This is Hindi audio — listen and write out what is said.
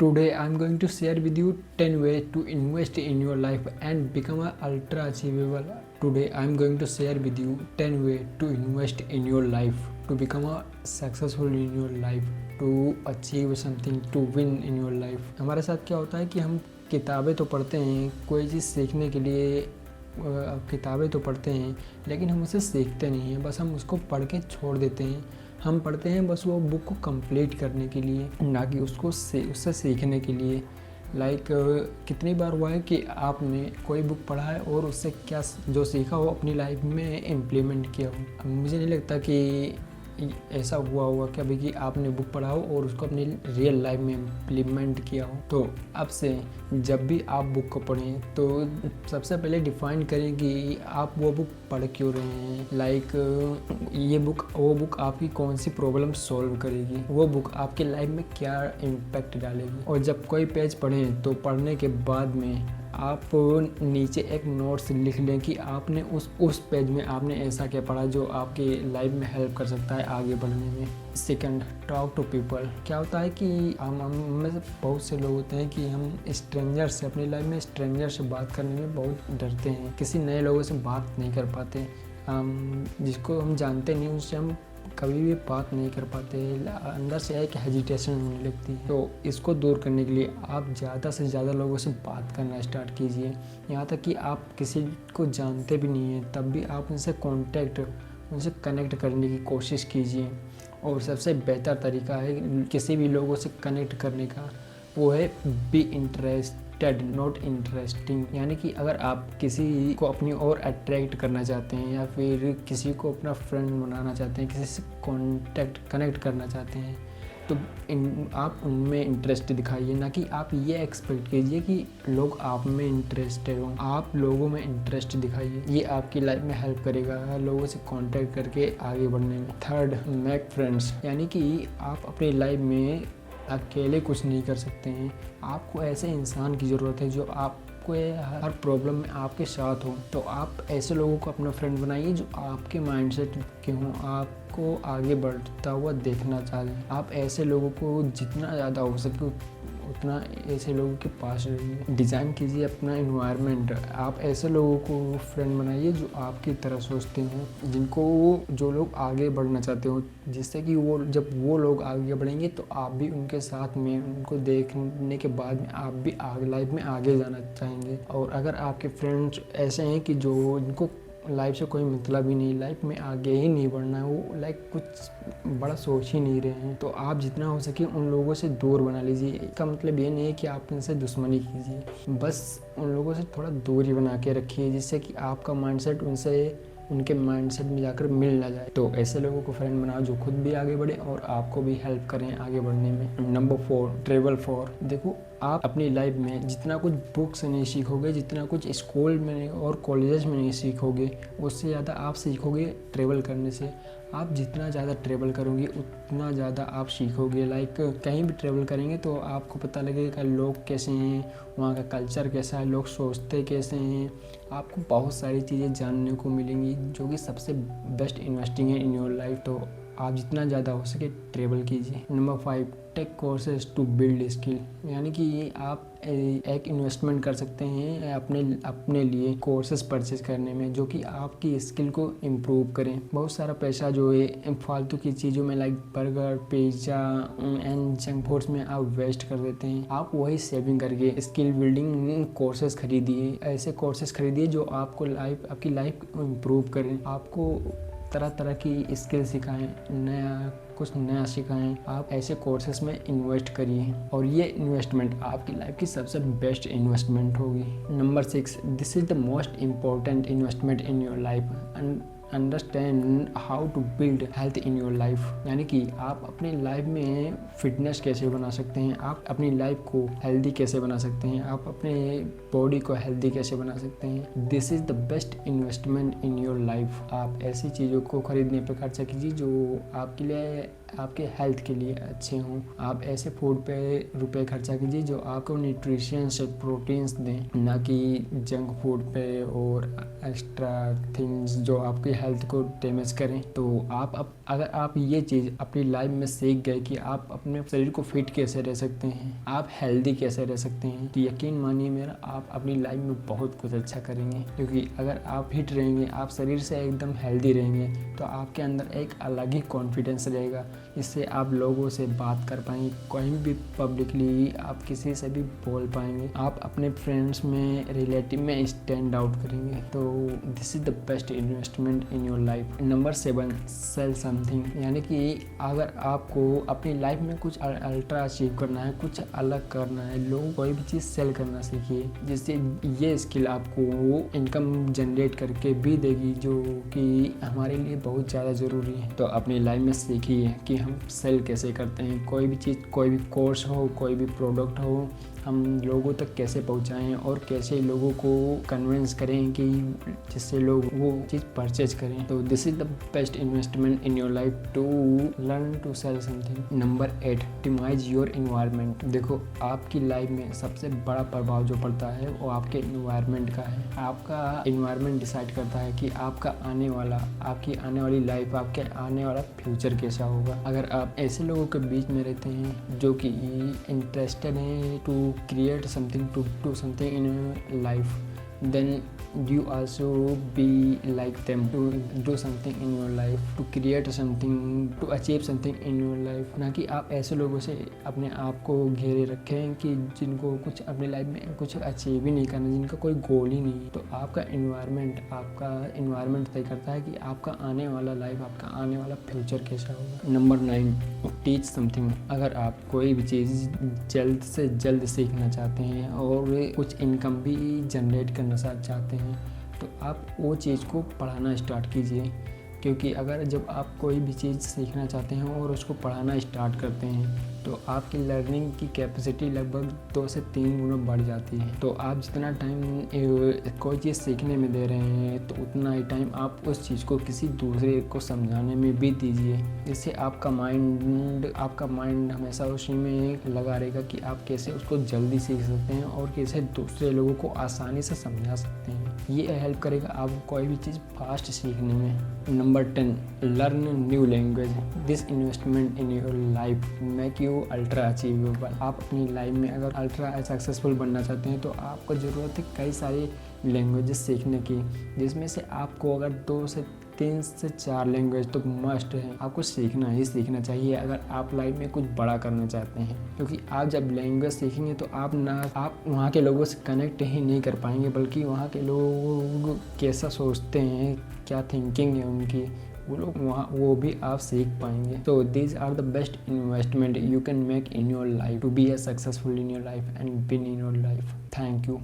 Today I'm going to share with you 10 ways to invest in your life and become a ultra achievable. Today I'm going to share with you 10 ways to invest in your life to become a successful in your life, to achieve something, to win in your life. हमारे साथ क्या होता है कि हम किताबें तो पढ़ते हैं कोई चीज़ सीखने के लिए, किताबें तो पढ़ते हैं लेकिन हम उसे सीखते नहीं हैं, बस हम उसको पढ़ के छोड़ देते हैं। हम पढ़ते हैं बस वो बुक को कंप्लीट करने के लिए, ना कि उससे सीखने के लिए। कितनी बार हुआ है कि आपने कोई बुक पढ़ा है और उससे क्या जो सीखा हो अपनी लाइफ में इम्प्लीमेंट किया हो। मुझे नहीं लगता कि ऐसा हुआ होगा कभी कि आपने बुक पढ़ा हो और उसको अपनी रियल लाइफ में इम्प्लीमेंट किया हो। तो अब से जब भी आप बुक को पढ़ें तो सबसे पहले डिफाइन करें कि आप वो बुक पढ़ क्यों रहे हैं। वो बुक आपकी कौन सी प्रॉब्लम सॉल्व करेगी, वो बुक आपकी लाइफ में क्या इम्पैक्ट डालेगी। और जब कोई पेज पढ़ें तो पढ़ने के बाद में आप नीचे एक नोट्स लिख लें कि आपने उस पेज में आपने ऐसा क्या पढ़ा जो आपकी लाइफ में हेल्प कर सकता है आगे बढ़ने में। Second, talk to people. क्या होता है कि हम में से बहुत से लोग होते हैं कि हम स्ट्रेंजर से, अपनी लाइफ में स्ट्रेंजर से बात करने में बहुत डरते हैं, किसी नए लोगों से बात नहीं कर पाते। हम जिसको हम जानते नहीं उससे हम कभी भी बात नहीं कर पाते, अंदर से एक हेजिटेशन होने लगती है। तो इसको दूर करने के लिए आप ज़्यादा से ज़्यादा लोगों से बात करना स्टार्ट कीजिए। यहाँ तक कि आप किसी को जानते भी नहीं हैं तब भी आप उनसे कनेक्ट करने की कोशिश कीजिए। और सबसे बेहतर तरीका है किसी भी लोगों से कनेक्ट करने का, वो है बी इंटरेस्टेड नॉट इंटरेस्टिंग। यानी कि अगर आप किसी को अपनी ओर अट्रैक्ट करना चाहते हैं या फिर किसी को अपना फ्रेंड बनाना चाहते हैं, किसी से कनेक्ट करना चाहते हैं, तो आप उनमें इंटरेस्ट दिखाइए, ना कि आप ये एक्सपेक्ट कीजिए कि लोग आप में इंटरेस्टेड हों। आप लोगों में इंटरेस्ट दिखाइए, ये आपकी लाइफ में हेल्प करेगा लोगों से कांटेक्ट करके आगे बढ़ने में। Third, make friends. यानी कि आप अपनी लाइफ में अकेले कुछ नहीं कर सकते हैं, आपको ऐसे इंसान की ज़रूरत है जो आपको हर प्रॉब्लम में आपके साथ हो। तो आप ऐसे लोगों को अपना फ्रेंड बनाइए जो आपके माइंडसेट के हों, आपको आगे बढ़ता हुआ देखना चाहें। आप ऐसे लोगों को जितना ज़्यादा हो सके उतना ऐसे लोगों के पास रहिए। डिज़ाइन कीजिए अपना इन्वायरमेंट। आप ऐसे लोगों को फ्रेंड बनाइए जो आपकी तरह सोचते हों, जो लोग आगे बढ़ना चाहते हो, जिससे कि जब वो लोग आगे बढ़ेंगे तो आप भी उनके साथ में, उनको देखने के बाद में आप भी लाइफ में आगे जाना चाहेंगे। और अगर आपके फ्रेंड्स ऐसे हैं कि जिनको लाइफ से कोई मतलब ही नहीं, लाइफ में आगे ही नहीं बढ़ना है, वो कुछ बड़ा सोच ही नहीं रहे हैं, तो आप जितना हो सके उन लोगों से दूर बना लीजिए। इसका मतलब ये नहीं है कि आप उनसे दुश्मनी कीजिए, बस उन लोगों से थोड़ा दूरी बना के रखिए जिससे कि आपका माइंडसेट उनके माइंडसेट में जाकर मिल ना जाए। तो ऐसे लोगों को फ्रेंड बनाओ जो खुद भी आगे बढ़े और आपको भी हेल्प करें आगे बढ़ने में। Number 4, travel for. देखो, आप अपनी लाइफ में जितना कुछ बुक से नहीं सीखोगे, जितना कुछ स्कूल में और कॉलेजेस में नहीं सीखोगे, उससे ज़्यादा आप सीखोगे ट्रेवल करने से। आप जितना ज़्यादा ट्रेवल करोगे उतना ज़्यादा आप सीखोगे। कहीं भी ट्रेवल करेंगे तो आपको पता लगेगा लोग कैसे हैं, वहाँ का कल्चर कैसा है, लोग सोचते कैसे हैं। आपको बहुत सारी चीज़ें जानने को मिलेंगी जो कि सबसे बेस्ट इन्वेस्टिंग है इन योर लाइफ। तो आप जितना ज़्यादा हो सके ट्रेवल कीजिए। Number 5, take courses to build skill. यानी कि आप एक इन्वेस्टमेंट कर सकते हैं अपने लिए कोर्सेज परचेज करने में जो कि आपकी स्किल को इम्प्रूव करें। बहुत सारा पैसा जो है फालतू की चीज़ों में burger, pizza and junk foods में आप वेस्ट कर देते हैं। आप वही सेविंग करके स्किल बिल्डिंग कोर्सेज खरीदिए। ऐसे कोर्सेज खरीदिए जो आपकी लाइफ को इम्प्रूव करें, आपको तरह तरह की स्किल सिखाएं, कुछ नया सिखाएं। आप ऐसे कोर्सेज में इन्वेस्ट करिए और ये इन्वेस्टमेंट आपकी लाइफ की सबसे बेस्ट इन्वेस्टमेंट होगी। Number 6, this is the most important investment in your life. Understand how to build health in your life. यानी कि आप अपनी लाइफ में फिटनेस कैसे बना सकते हैं, आप अपनी लाइफ को हेल्दी कैसे बना सकते हैं, आप अपने बॉडी को हेल्दी कैसे बना सकते हैं। This is the best investment in your life. आप ऐसी चीज़ों को खरीदने पर खर्चा कीजिए जो आपके लिए आपके हेल्थ के लिए अच्छे हों। आप ऐसे फूड पे रुपए खर्चा कीजिए जो आपको न्यूट्रिशंस प्रोटीन्स दें, ना कि जंक फूड पे और एक्स्ट्रा थिंग्स जो आपकी हेल्थ को डैमेज करें। तो अगर आप ये चीज़ अपनी लाइफ में सीख गए कि आप अपने शरीर को फिट कैसे रह सकते हैं, आप हेल्दी कैसे रह सकते हैं, तो यकीन मानिए मेरा, आप अपनी लाइफ में बहुत कुछ अच्छा करेंगे। क्योंकि अगर आप फिट रहेंगे, आप शरीर से एकदम हेल्दी रहेंगे, तो आपके अंदर एक अलग ही कॉन्फिडेंस रहेगा। इससे आप लोगों से बात कर पाएंगे, कहीं भी पब्लिकली आप किसी से भी बोल पाएंगे, आप अपने फ्रेंड्स में, रिलेटिव में स्टैंड आउट करेंगे। तो this is the best investment in your life. Number 7, sell something. यानी कि अगर आपको अपनी लाइफ में कुछ अल्ट्रा अचीव करना है, कुछ अलग करना है, लोग कोई भी चीज़ सेल करना सीखिए, जिससे ये स्किल आपको इनकम जनरेट करके भी देगी, जो कि हमारे लिए बहुत ज़्यादा ज़रूरी है। तो अपनी लाइफ में सीखिए कि हम सेल कैसे करते हैं, कोई भी चीज़, कोई भी कोर्स हो, कोई भी प्रोडक्ट हो, हम लोगों तक कैसे पहुंचाएं और कैसे लोगों को कन्विंस करें कि जिससे लोग वो चीज़ परचेज करें। तो this is the best investment in your life to learn to sell something. Number 8, optimize your environment. देखो, आपकी लाइफ में सबसे बड़ा प्रभाव जो पड़ता है वो आपके इन्वायरमेंट का है। आपका इन्वायरमेंट डिसाइड करता है कि आपकी आने वाली लाइफ, आपके आने वाला फ्यूचर कैसा होगा। अगर आप ऐसे लोगों के बीच में रहते हैं जो कि इंटरेस्टेड हैं to create something, to do something in your life, then you also be like them, to do something in your life, to create something, to achieve something in your life। ना कि आप ऐसे लोगों से अपने आप को घेरे रखें कि जिनको कुछ अपनी लाइफ में कुछ अचीव ही नहीं करना, जिनका कोई गोल ही नहीं। तो आपका इन्वायरमेंट तय करता है कि आपका आने वाला लाइफ, आपका आने वाला फ्यूचर कैसा होगा। Number 9, teach something. अगर आप कोई भी चीज़ जल्द से जल्द सीखना चाहते हैं और कुछ इनकम भी जनरेट करना चाहते हैं, तो आप वो चीज़ को पढ़ाना स्टार्ट कीजिए। क्योंकि अगर जब आप कोई भी चीज़ सीखना चाहते हैं और उसको पढ़ाना स्टार्ट करते हैं, तो आपकी लर्निंग की कैपेसिटी लगभग 2 से 3 गुना बढ़ जाती है। तो आप जितना टाइम कोई चीज़ सीखने में दे रहे हैं, तो उतना ही टाइम आप उस चीज़ को किसी दूसरे को समझाने में भी दीजिए। इससे आपका माइंड हमेशा उसी में लगा रहेगा कि आप कैसे उसको जल्दी सीख सकते हैं और कैसे दूसरे लोगों को आसानी से समझा सकते हैं। ये हेल्प करेगा आपको कोई भी चीज़ फास्ट सीखने में। Number 10, learn new language. This investment in your life make you ultra achievable. आप अपनी लाइफ में अगर अल्ट्रा सक्सेसफुल बनना चाहते हैं, तो आपको ज़रूरत है कई सारी लैंग्वेजेस सीखने की, जिसमें से आपको अगर 2 से 3 से 4 लैंग्वेज तो मस्ट है, आपको सीखना चाहिए अगर आप लाइफ में कुछ बड़ा करना चाहते हैं। क्योंकि आप जब लैंग्वेज सीखेंगे तो आप वहाँ के लोगों से कनेक्ट ही नहीं कर पाएंगे, बल्कि वहाँ के लोग कैसा सोचते हैं, क्या थिंकिंग है उनकी, वो भी आप सीख पाएंगे। तो these are the best investment you can make in your life to be successful in your life and win in your life. Thank you.